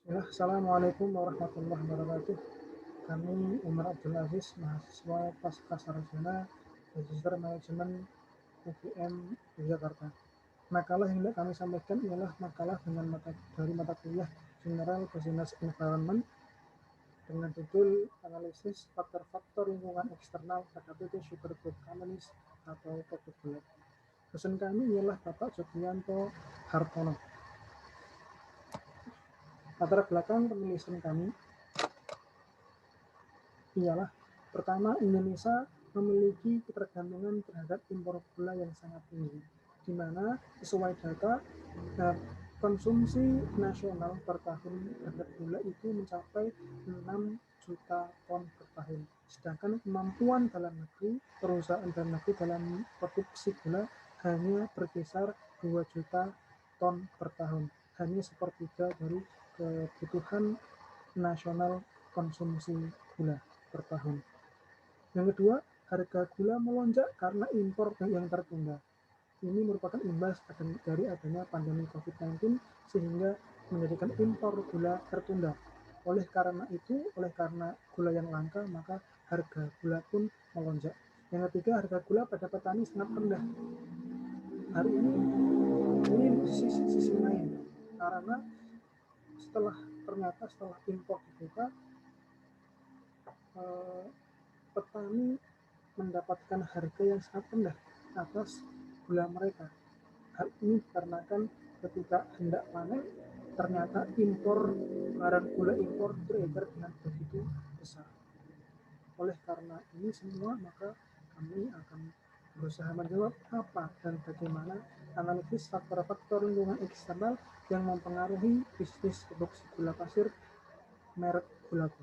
Ya, Assalamualaikum warahmatullahi wabarakatuh. Kami Umar Abdul Aziz, mahasiswa Pasca Sarjana Magister Manajemen UGM Yogyakarta. Makalah yang hendak kami sampaikan ialah makalah dengan dari mata kuliah General Business Environment dengan judul Analisis Faktor-Faktor Lingkungan Eksternal pada PT Sugar Group Companies atau PT Bulog. Dosen kami ialah Bapak Jogianto Hartono. Latar belakang penulisan kami ialah pertama, Indonesia memiliki ketergantungan terhadap impor gula yang sangat tinggi, di mana sesuai data konsumsi nasional per tahun terhadap gula itu mencapai 6 juta ton per tahun. Sedangkan kemampuan dalam negeri, perusahaan dalam negeri dalam produksi gula hanya berkisar 2 juta ton per tahun. Hanya sepertiga dari kebutuhan nasional konsumsi gula per tahun. Yang kedua, harga gula melonjak karena impor yang tertunda. Ini merupakan imbas dari adanya pandemi COVID-19 sehingga menjadikan impor gula tertunda. Oleh karena gula yang langka, maka harga gula pun melonjak. Yang ketiga, harga gula pada petani sangat rendah. Hari ini sisi lain, karena setelah impor dibuka, petani mendapatkan harga yang sangat rendah atas gula mereka. Hal ini dikarenakan ketika hendak panen, ternyata barang gula impor beredar dengan begitu besar. Oleh karena ini semua, maka kami akan berusaha menjawab apa dan bagaimana analisis faktor-faktor lingkungan eksternal yang mempengaruhi bisnis produksi gula pasir merek Gulaku.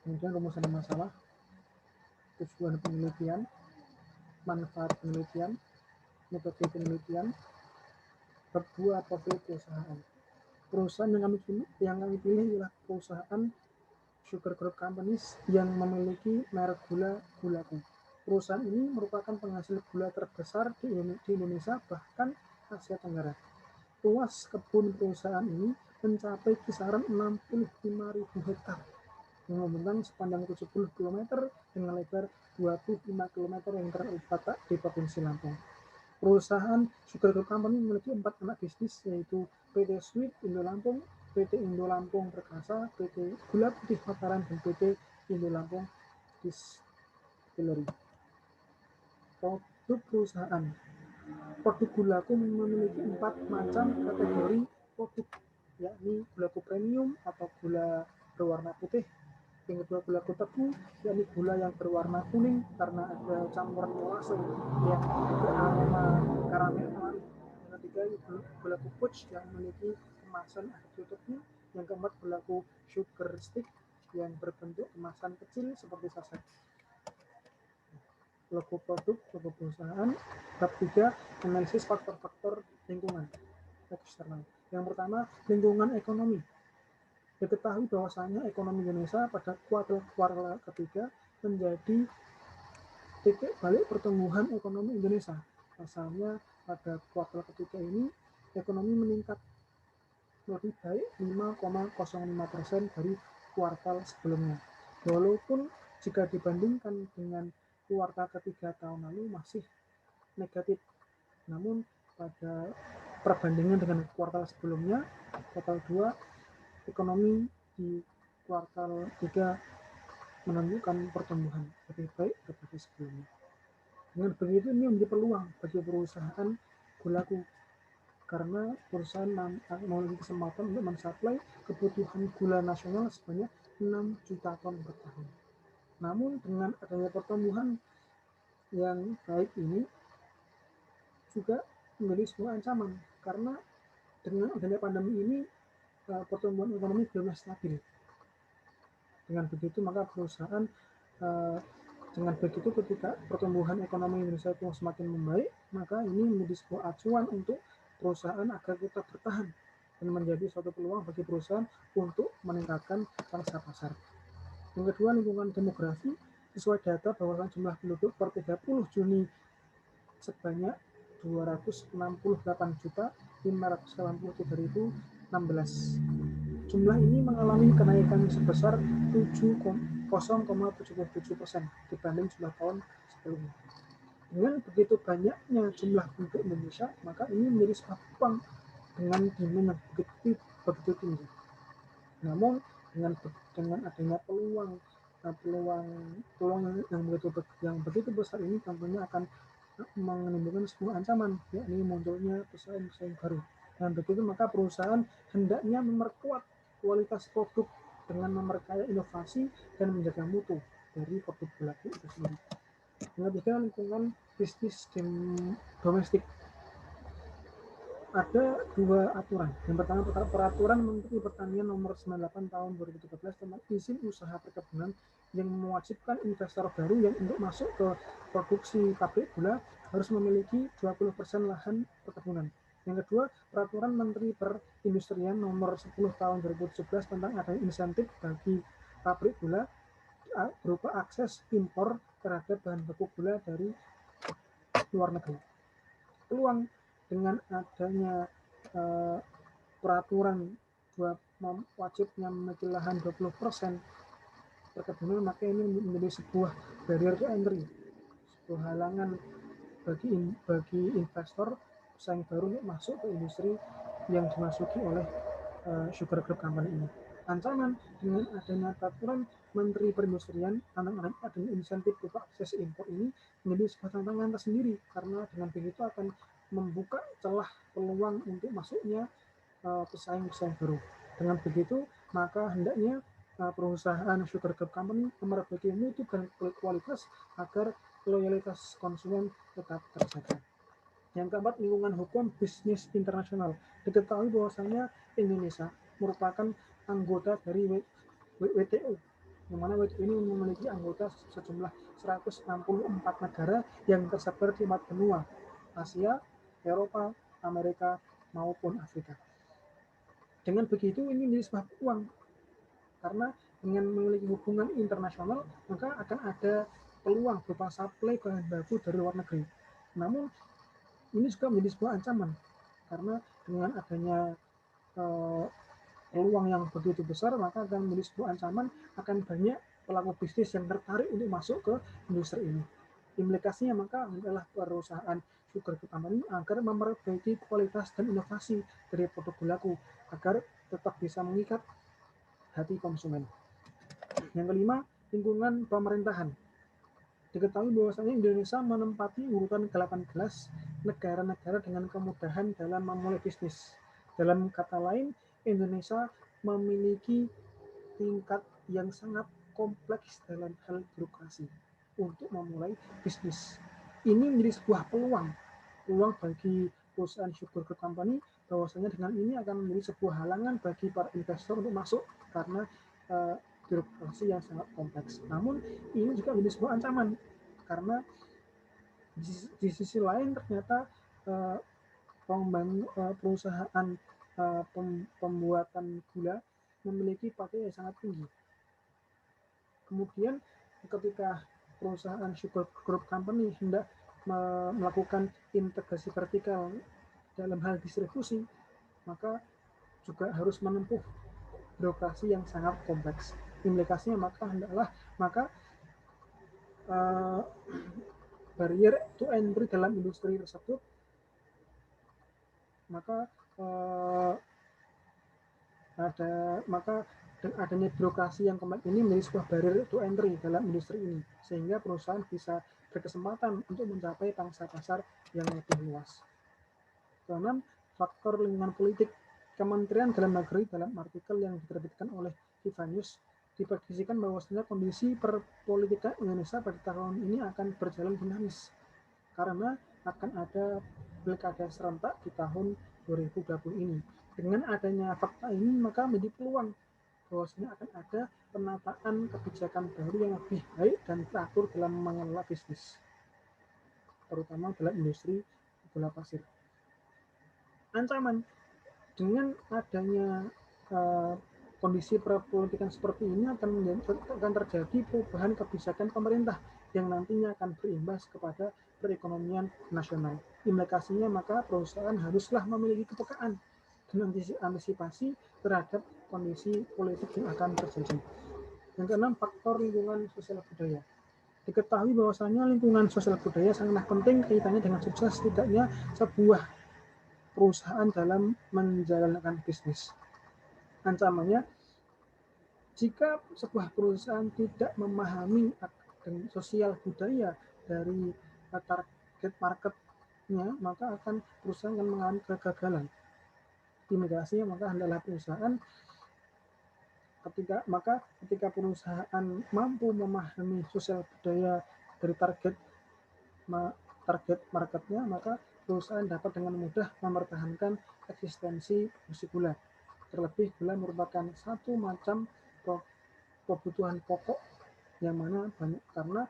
Kemudian rumusan masalah, tujuan penelitian, manfaat penelitian, metode penelitian, berdua profil perusahaan. Perusahaan yang kami pilih adalah perusahaan Sugar Group Companies yang memiliki merek Gulaku. Perusahaan ini merupakan penghasil gula terbesar di Indonesia, bahkan Asia Tenggara. Luas kebun perusahaan ini mencapai kisaran 65.000 hektar yang membentang sepanjang 70 km dengan lebar 25 km yang terletak di Provinsi Lampung. Perusahaan Sugar Group Company memiliki 4 anak bisnis, yaitu PT Sweet Indo Lampung, PT Indo Lampung Perkasa, PT Gula Putih Mataram, dan PT Indo Lampung Distillery. Produk perusahaan. Produk Gulaku memiliki 4 macam kategori produk, yakni Gulaku Premium atau gula berwarna putih. Yang kedua, Gulaku Tebu, yakni gula yang berwarna kuning karena ada campuran molase yang beraroma karamel alami. Yang ketiga, Gulaku Puch yang memiliki kemasan air tutupnya. Yang keempat, Gulaku Sugar Stick yang berbentuk kemasan kecil seperti saset. Logo produk, logo perusahaan. Bab 3, analisis faktor-faktor lingkungan eksternal. Yang pertama, lingkungan ekonomi. Diketahui bahwasanya ekonomi Indonesia pada kuartal ketiga menjadi titik balik pertumbuhan ekonomi Indonesia. Pasalnya pada kuartal ketiga ini ekonomi meningkat lebih baik 5,05% dari kuartal sebelumnya. Walaupun jika dibandingkan dengan kuartal ketiga tahun lalu masih negatif, namun pada perbandingan dengan kuartal sebelumnya, kuartal 2, ekonomi di kuartal 3 menunjukkan pertumbuhan lebih baik daripada sebelumnya. Dengan begitu, ini menjadi peluang bagi perusahaan Gulaku, karena perusahaan memiliki kesempatan untuk mensuplai kebutuhan gula nasional sebanyak 6 juta ton per tahun. Namun dengan adanya pertumbuhan yang baik ini juga menjadi sebuah ancaman, karena dengan adanya pandemi ini pertumbuhan ekonomi belum stabil. Dengan begitu, maka perusahaan ketika pertumbuhan ekonomi Indonesia itu semakin membaik, maka ini menjadi sebuah acuan untuk perusahaan agar tetap bertahan dan menjadi suatu peluang bagi perusahaan untuk meningkatkan pangsa pasar. Yang kedua, lingkungan demografi. Sesuai data bahwa jumlah penduduk per 30 Juni sebanyak 268 juta, 583.016. Jumlah ini mengalami kenaikan sebesar 0,77% dibanding jumlah tahun sebelumnya. Dengan begitu banyaknya jumlah penduduk Indonesia, maka ini menjadi sebuah peluang dengan demand yang begitu tinggi. Namun dengan adanya peluang yang begitu besar ini tentunya akan menimbulkan sebuah ancaman, yakni munculnya pesaing baru. Dan begitu maka perusahaan hendaknya memperkuat kualitas produk dengan memperkaya inovasi dan menjaga mutu dari produk pelaku itu sendiri. Yang ketiga, lingkungan bisnis domestik. Ada dua aturan. Yang pertama, peraturan Menteri Pertanian nomor 98 tahun 2013 tentang izin usaha perkebunan yang mewajibkan investor baru yang untuk masuk ke produksi pabrik gula harus memiliki 20% lahan perkebunan. Yang kedua, peraturan Menteri Perindustrian nomor 10 tahun 2017 tentang adanya insentif bagi pabrik gula berupa akses impor terhadap bahan baku gula dari luar negeri. Peluang dengan adanya peraturan wajibnya memiliki lahan 20% perkebunan, maka ini menjadi sebuah barrier to entry, sebuah halangan bagi investor pesaing baru untuk masuk ke industri yang dimasuki oleh sugar group company ini. Ancaman dengan adanya peraturan Menteri Perindustrian tentang adanya insentif berupa akses impor ini menjadi sebuah tantangan tersendiri, karena dengan begitu akan membuka celah peluang untuk masuknya pesaing-pesaing baru. Dengan begitu, maka hendaknya perusahaan sugar group company memperbaiki mutu dan kualitas agar loyalitas konsumen tetap terjaga. Yang keempat, lingkungan hukum bisnis internasional. Diketahui bahwasanya Indonesia merupakan anggota dari WTO, yang mana WTO ini memiliki anggota sejumlah 164 negara yang tersebar di 4 benua, Asia, Eropa, Amerika, maupun Afrika. Dengan begitu, ini menjadi sebuah peluang, karena dengan memiliki hubungan internasional, maka akan ada peluang berupa suplai bahan baku dari luar negeri. Namun, ini juga menjadi sebuah ancaman, karena dengan adanya peluang yang begitu besar, maka akan menjadi sebuah ancaman, akan banyak pelaku bisnis yang tertarik untuk masuk ke industri ini. Implikasinya maka adalah perusahaan sugar group company agar memperbaiki kualitas dan inovasi dari produk gulaku agar tetap bisa mengikat hati konsumen. Yang kelima, lingkungan pemerintahan. Diketahui bahwasanya Indonesia menempati urutan ke-18 negara-negara dengan kemudahan dalam memulai bisnis. Dalam kata lain, Indonesia memiliki tingkat yang sangat kompleks dalam hal birokrasi untuk memulai bisnis. Ini menjadi sebuah peluang bagi perusahaan sugar group company, bahwasanya dengan ini akan menjadi sebuah halangan bagi para investor untuk masuk karena birokrasi yang sangat kompleks. Namun ini juga menjadi sebuah ancaman, karena di sisi lain ternyata perusahaan pembuatan gula memiliki pakai yang sangat tinggi. Kemudian ketika perusahaan sugar group company hendak melakukan integrasi vertikal dalam hal distribusi, maka juga harus menempuh birokrasi yang sangat kompleks. Implikasinya maka barrier to entry dalam industri tersebut, maka adanya birokrasi yang kompleks ini menjadi sebuah barrier to entry dalam industri ini, sehingga perusahaan bisa berkesempatan untuk mencapai pangsa pasar yang lebih luas. Keenam, faktor lingkungan politik. Kementerian Dalam Negeri dalam artikel yang diterbitkan oleh Kiva News diprediksikan bahwasanya kondisi perpolitikan Indonesia pada tahun ini akan berjalan dinamis, karena akan ada pilkada serentak di tahun 2020 ini. Dengan adanya fakta ini, maka menjadi peluang bahwasanya akan ada penataan kebijakan baru yang lebih baik dan teratur dalam mengelola bisnis, terutama dalam industri gula pasir. Ancaman dengan adanya kondisi perpolitikan seperti ini akan terjadi perubahan kebijakan pemerintah yang nantinya akan berimbas kepada perekonomian nasional. Implikasinya maka perusahaan haruslah memiliki kepekaan dan antisipasi terhadap kondisi politik yang akan terjadi. Yang keenam, faktor lingkungan sosial budaya. Diketahui bahwasanya lingkungan sosial budaya sangatlah penting kaitannya dengan sukses tidaknya sebuah perusahaan dalam menjalankan bisnis. Ancamannya, jika sebuah perusahaan tidak memahami sosial budaya dari target marketnya, maka perusahaan akan mengalami kegagalan. Imigrasinya maka adalah perusahaan ketika perusahaan mampu memahami sosial budaya dari target marketnya, maka perusahaan dapat dengan mudah mempertahankan eksistensi produksi gula. Terlebih gula merupakan satu macam kebutuhan pokok yang mana banyak karena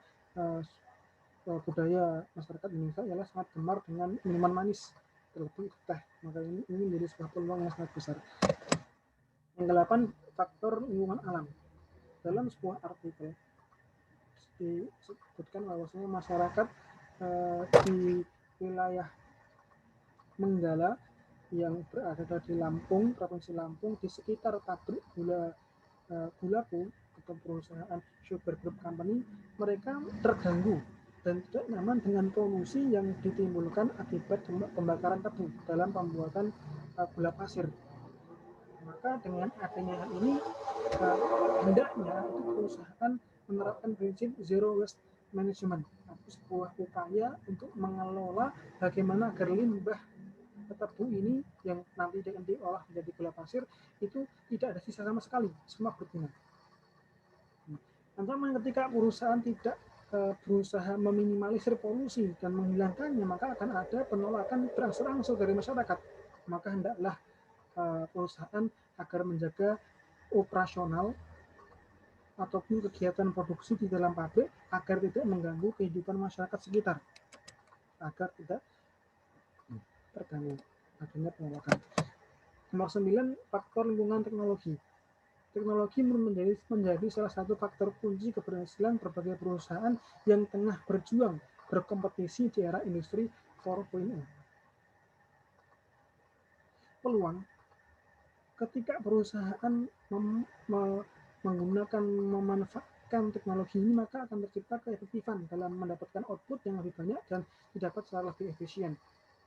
budaya masyarakat Indonesia ialah sangat gemar dengan minuman manis, terlebih teh. Maka ini menjadi sebuah peluang yang sangat besar. Yang ke-8, faktor lingkungan alam. Dalam sebuah artikel disebutkan bahwasanya masyarakat di wilayah Menggala yang berada di Lampung, Provinsi Lampung, di sekitar pabrik Gulaku atau perusahaan Sugar Group Company, mereka terganggu dan tidak nyaman dengan polusi yang ditimbulkan akibat pembakaran tebu dalam pembuatan gula pasir. Maka dengan adanya hal ini, hendaknya itu perusahaan menerapkan prinsip zero waste management, sebuah upaya untuk mengelola bagaimana agar limbah tebu ini yang nanti akan diolah menjadi gula pasir itu tidak ada sisa sama sekali, semua berguna. Ancaman ketika perusahaan tidak berusaha meminimalisir polusi dan menghilangkannya, maka akan ada penolakan berangsur-angsur dari masyarakat. Maka hendaklah perusahaan agar menjaga operasional ataupun kegiatan produksi di dalam pabrik agar tidak mengganggu kehidupan masyarakat sekitar, agar tidak terganggu adanya penolakan. Nomor 9, faktor lingkungan teknologi. Teknologi menjadi salah satu faktor kunci keberhasilan berbagai perusahaan yang tengah berjuang berkompetisi di era industri 4.0. Peluang ketika perusahaan memanfaatkan teknologi ini, maka akan tercipta keefektifan dalam mendapatkan output yang lebih banyak dan didapat secara lebih efisien.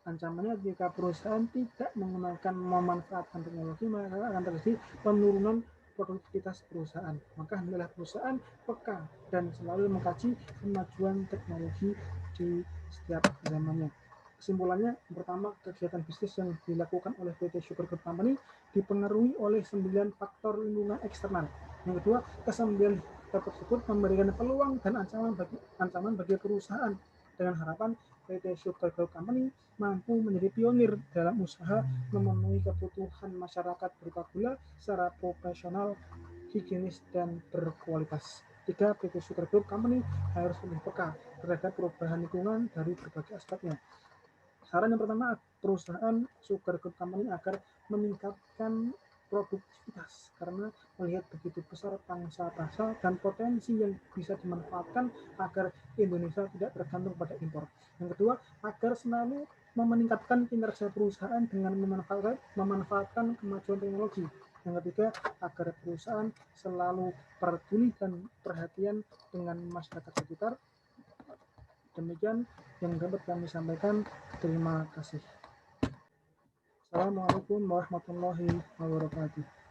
Ancamannya jika perusahaan tidak menggunakan memanfaatkan teknologi, maka akan terjadi penurunan produktivitas perusahaan. Maka hendaklah perusahaan peka dan selalu mengkaji kemajuan teknologi di setiap zamannya. Kesimpulannya, pertama, kegiatan bisnis yang dilakukan oleh PT Sugar Group Company dipengaruhi oleh 9 faktor lingkungan eksternal. Yang kedua, ke-9 tersebut memberikan peluang dan ancaman bagi perusahaan dengan harapan PT Sugar Group Company mampu menjadi pionir dalam usaha memenuhi kebutuhan masyarakat berupa gula secara profesional, higienis, dan berkualitas. 3. PT Sugar Group Company harus lebih peka terhadap perubahan lingkungan dari berbagai aspeknya. Saran yang pertama, perusahaan Sugar Group Company agar meningkatkan produktivitas karena melihat begitu besar pangsa pasar dan potensi yang bisa dimanfaatkan agar Indonesia tidak tergantung pada impor. Yang kedua, agar selalu meningkatkan kinerja perusahaan dengan memanfaatkan kemajuan teknologi. Yang ketiga, agar perusahaan selalu peduli dan perhatian dengan masyarakat sekitar. Demikian yang dapat kami sampaikan. Terima kasih. Assalamualaikum warahmatullahi wabarakatuh.